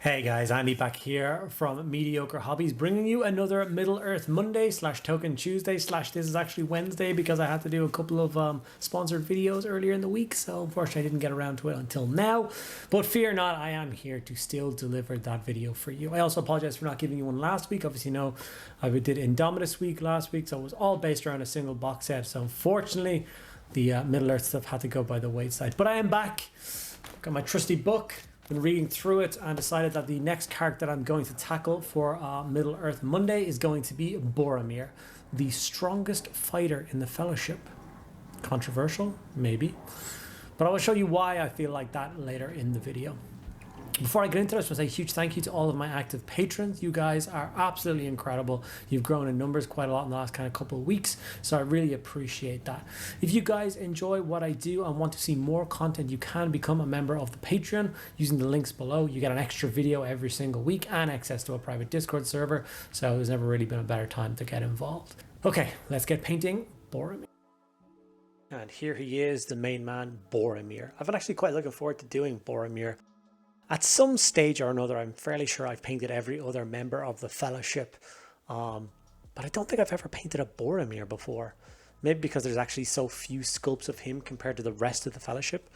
Hey guys, Andy back here from Mediocre Hobbies, bringing you another Middle Earth Monday / Token Tuesday / this is actually Wednesday because I had to do a couple of sponsored videos earlier in the week, so unfortunately I didn't get around to it until now. But fear not, I am here to still deliver that video for you. I also apologize for not giving you one last week. Obviously, you know, I did Indomitus week last week, so it was all based around a single box set. So unfortunately, the Middle Earth stuff had to go by the wayside. But I am back. Got my trusty book. Been reading through it and decided that the next character that I'm going to tackle for Middle Earth Monday is going to be Boromir, the strongest fighter in the Fellowship. Controversial, maybe, but I will show you why I feel like that later in the video. Before I get into this, I want to say a huge thank you to all of my active patrons. You guys are absolutely incredible. You've grown in numbers quite a lot in the last kind of couple of weeks, so I really appreciate that. If you guys enjoy what I do and want to see more content, you can become a member of the Patreon using the links below. You get an extra video every single week and access to a private Discord server, so there's never really been a better time to get involved. Okay, let's get painting Boromir. And here he is, the main man, Boromir. I've been actually quite looking forward to doing Boromir. At some stage or another, I'm fairly sure I've painted every other member of the Fellowship, but I don't think I've ever painted a Boromir before. Maybe because there's actually so few sculpts of him compared to the rest of the Fellowship.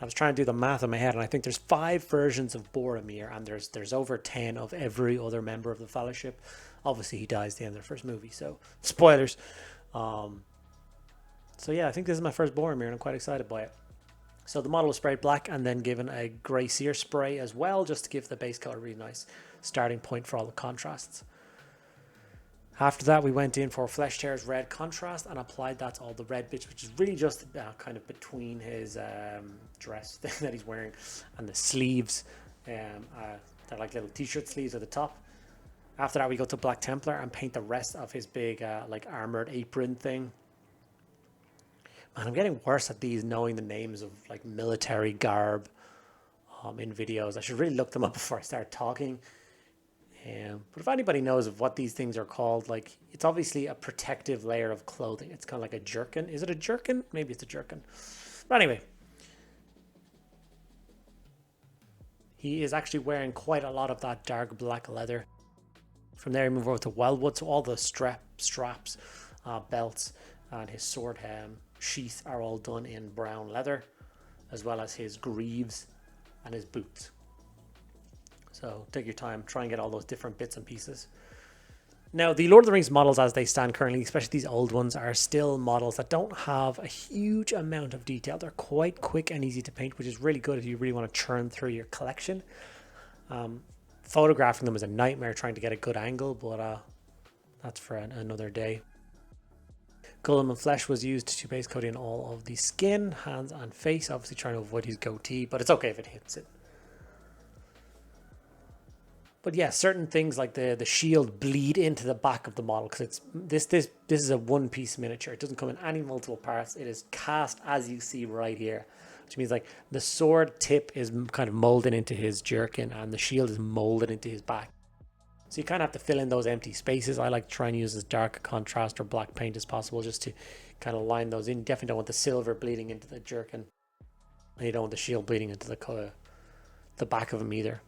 I was trying to do the math in my head, and I think there's 5 versions of Boromir, and there's over 10 of every other member of the Fellowship. Obviously, he dies at the end of the first movie, so spoilers. So yeah, I think this is my first Boromir, and I'm quite excited by it. So the model was sprayed black and then given a Grey Seer spray as well, just to give the base coat a really nice starting point for all the contrasts. After that, we went in for Flesh Tear's red contrast and applied that to all the red bits, which is really just kind of between his dress that he's wearing and the sleeves. They're like little t-shirt sleeves at the top. After that, we go to Black Templar and paint the rest of his big like armored apron thing. Man, I'm getting worse at these, knowing the names of like military garb in videos. I should really look them up before I start talking. But if anybody knows of what these things are called, like, it's obviously a protective layer of clothing. It's kind of like a jerkin. Is it a jerkin? Maybe it's a jerkin. But anyway, he is actually wearing quite a lot of that dark black leather. From there, we move over to Wyldwood. So all the straps, belts, and his sword sheath are all done in brown leather, as well as his greaves and his boots. So take your time, try and get all those different bits and pieces. Now, the Lord of the Rings models as they stand currently, especially these old ones, are still models that don't have a huge amount of detail. They're quite quick and easy to paint, which is really good if you really want to churn through your collection. Photographing them is a nightmare, trying to get a good angle, but that's for another day. Golem Flesh was used to base coat in all of the skin, hands and face, obviously trying to avoid his goatee, but it's okay if it hits it. But yeah, certain things like the shield bleed into the back of the model because this is a one-piece miniature. It doesn't come in any multiple parts. It is cast as you see right here, which means like the sword tip is kind of molded into his jerkin and the shield is molded into his back. So you kind of have to fill in those empty spaces. I like to try and use as dark a contrast or black paint as possible just to kind of line those in. You definitely don't want the silver bleeding into the jerkin. And you don't want the shield bleeding into the back of him either.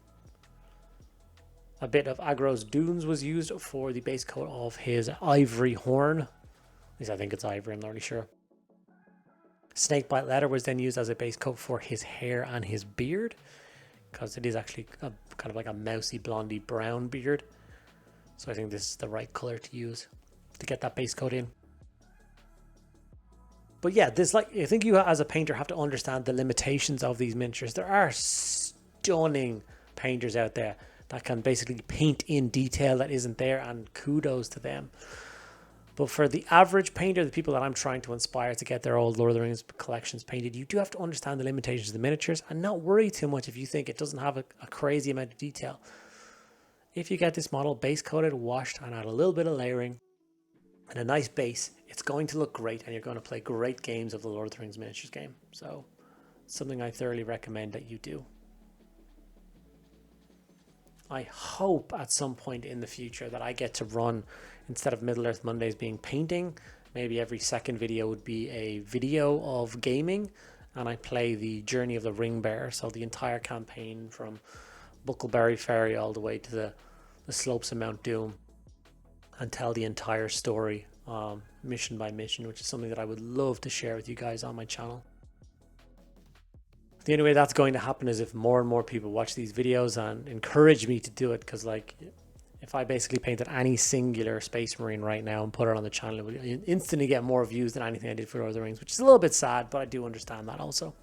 A bit of Agro's Dunes was used for the base coat of his ivory horn. At least I think it's ivory, I'm not really sure. Snakebite Leather was then used as a base coat for his hair and his beard, because it is actually kind of like a mousy blondie brown beard. So I think this is the right color to use to get that base coat in. But yeah, I think you as a painter have to understand the limitations of these miniatures. There are stunning painters out there that can basically paint in detail that isn't there, and kudos to them. But for the average painter, the people that I'm trying to inspire to get their old Lord of the Rings collections painted, you do have to understand the limitations of the miniatures and not worry too much if you think it doesn't have a crazy amount of detail. If you get this model base coated, washed, and add a little bit of layering and a nice base, it's going to look great and you're going to play great games of the Lord of the Rings miniatures game. So it's something I thoroughly recommend that you do. I hope at some point in the future that I get to run, instead of Middle Earth Mondays being painting, maybe every second video would be a video of gaming, and I play the Journey of the Ring Bearer, so the entire campaign from Buckleberry Ferry all the way to the slopes of Mount Doom and tell the entire story, mission by mission, which is something that I would love to share with you guys on my channel. The only way that's going to happen is if more and more people watch these videos and encourage me to do it, because like if I basically painted any singular Space Marine right now and put it on the channel, it would instantly get more views than anything I did for Lord of the Rings, which is a little bit sad, but I do understand that also.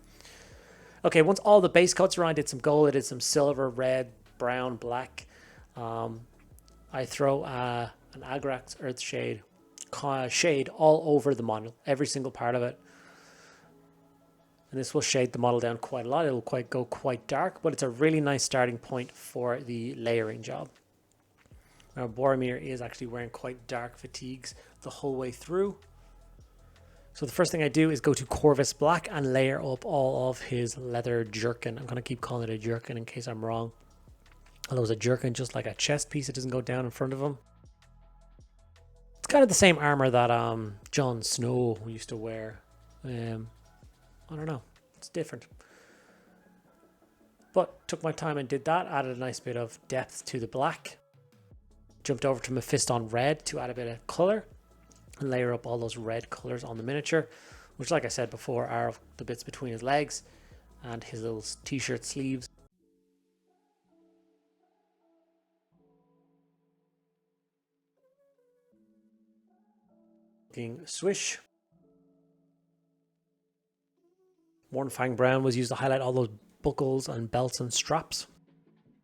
Okay, once all the base coats are on, I did some gold, I did some silver, red, brown, black. I throw an Agrax Earth shade all over the model, every single part of it. And this will shade the model down quite a lot. It'll go quite dark, but it's a really nice starting point for the layering job. Now Boromir is actually wearing quite dark fatigues the whole way through. So the first thing I do is go to Corvus Black and layer up all of his leather jerkin. I'm going to keep calling it a jerkin in case I'm wrong. Although it's a jerkin just like a chest piece, it doesn't go down in front of him. It's kind of the same armour that Jon Snow used to wear. I don't know, it's different. But took my time and did that, added a nice bit of depth to the black. Jumped over to Mephiston Red to add a bit of colour and layer up all those red colours on the miniature, which like I said before are the bits between his legs and his little t-shirt sleeves. Looking swish. Mournfang Brown was used to highlight all those buckles and belts and straps.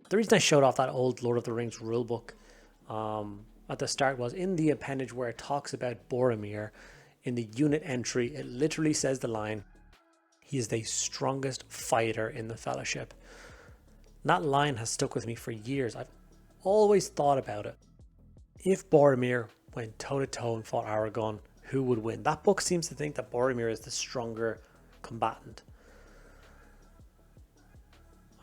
The reason I showed off that old Lord of the Rings rulebook at the start was in the appendage where it talks about Boromir. In the unit entry, it literally says the line, "He is the strongest fighter in the Fellowship." And that line has stuck with me for years. I've always thought about it. If Boromir went toe-to-toe and fought Aragorn, who would win? That book seems to think that Boromir is the stronger combatant.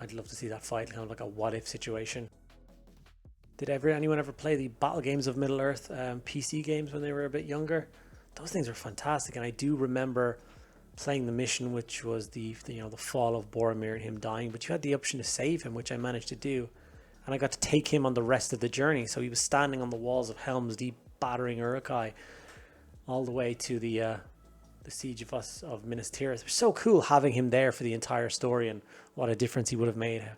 I'd love to see that fight, kind of like a what-if situation. Did anyone ever play the Battle Games of Middle-earth PC games when they were a bit younger? Those things are fantastic, and I do remember playing the mission, which was the fall of Boromir and him dying, but you had the option to save him, which I managed to do, and I got to take him on the rest of the journey. So he was standing on the walls of Helm's Deep, battering Uruk-hai, all the way to the siege of Minas Tirith. It was so cool having him there for the entire story, and what a difference he would have made.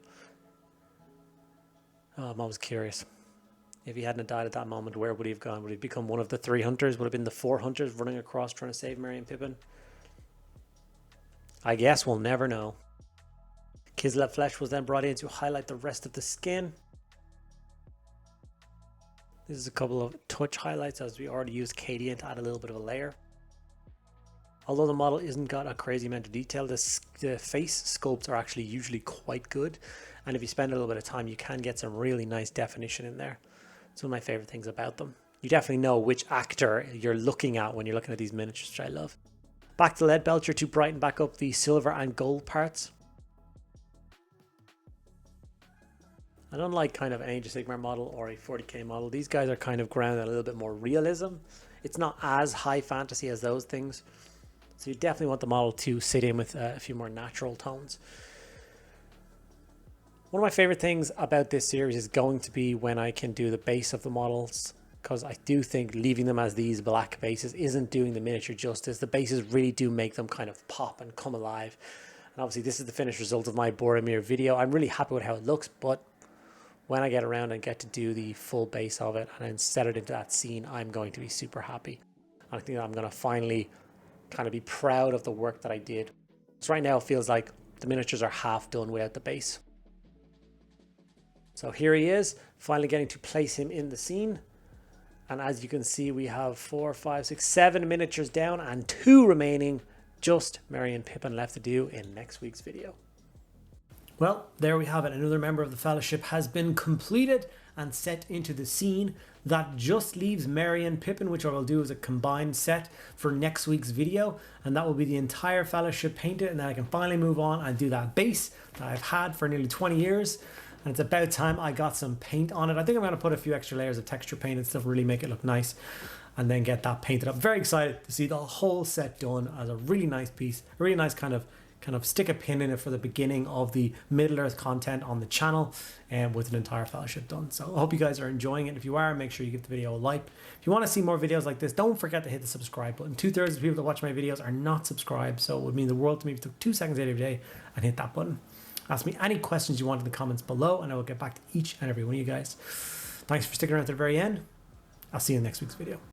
I'm always curious. If he hadn't died at that moment, where would he have gone? Would he have become one of the 3 hunters? Would have been the 4 hunters running across trying to save Merry and Pippin? I guess we'll never know. Kislev Flesh was then brought in to highlight the rest of the skin. This is a couple of touch highlights, as we already used Cadian to add a little bit of a layer. Although the model isn't got a crazy amount of detail, the face sculpts are actually usually quite good. And if you spend a little bit of time, you can get some really nice definition in there. It's one of my favorite things about them. You definitely know which actor you're looking at when you're looking at these miniatures, which I love. Back to Lead Belcher to brighten back up the silver and gold parts. And unlike kind of an Age of Sigmar model or a 40k model, these guys are kind of grounded in a little bit more realism. It's not as high fantasy as those things. So you definitely want the model to sit in with a few more natural tones. One of my favorite things about this series is going to be when I can do the base of the models, because I do think leaving them as these black bases isn't doing the miniature justice. The bases really do make them kind of pop and come alive. And obviously this is the finished result of my Boromir video. I'm really happy with how it looks, but when I get around and get to do the full base of it and then set it into that scene, I'm going to be super happy. I think I'm going to finally kind of be proud of the work that I did. So right now it feels like the miniatures are half done without the base. So here he is, finally getting to place him in the scene. And as you can see, we have 4, 5, 6, 7 miniatures down and 2 remaining. Just Merry and Pippin left to do in next week's video. Well, there we have it. Another member of the Fellowship has been completed and set into the scene. That just leaves Merry and Pippin, which I will do as a combined set for next week's video. And that will be the entire Fellowship painted. And then I can finally move on and do that base that I've had for nearly 20 years. And it's about time I got some paint on it. I think I'm going to put a few extra layers of texture paint and stuff, really make it look nice, and then get that painted up. Very excited to see the whole set done as a really nice piece, a really nice kind of kind of stick a pin in it for the beginning of the Middle-earth content on the channel, and with an entire fellowship done. So I hope you guys are enjoying it. If you are, make sure you give the video a like. If you want to see more videos like this, don't forget to hit the subscribe button. 2/3 of the people that watch my videos are not subscribed, so it would mean the world to me if you took 2 seconds out of your day and hit that button. Ask me any questions you want in the comments below, and I will get back to each and every one of you guys. Thanks for sticking around to the very end. I'll see you in next week's video.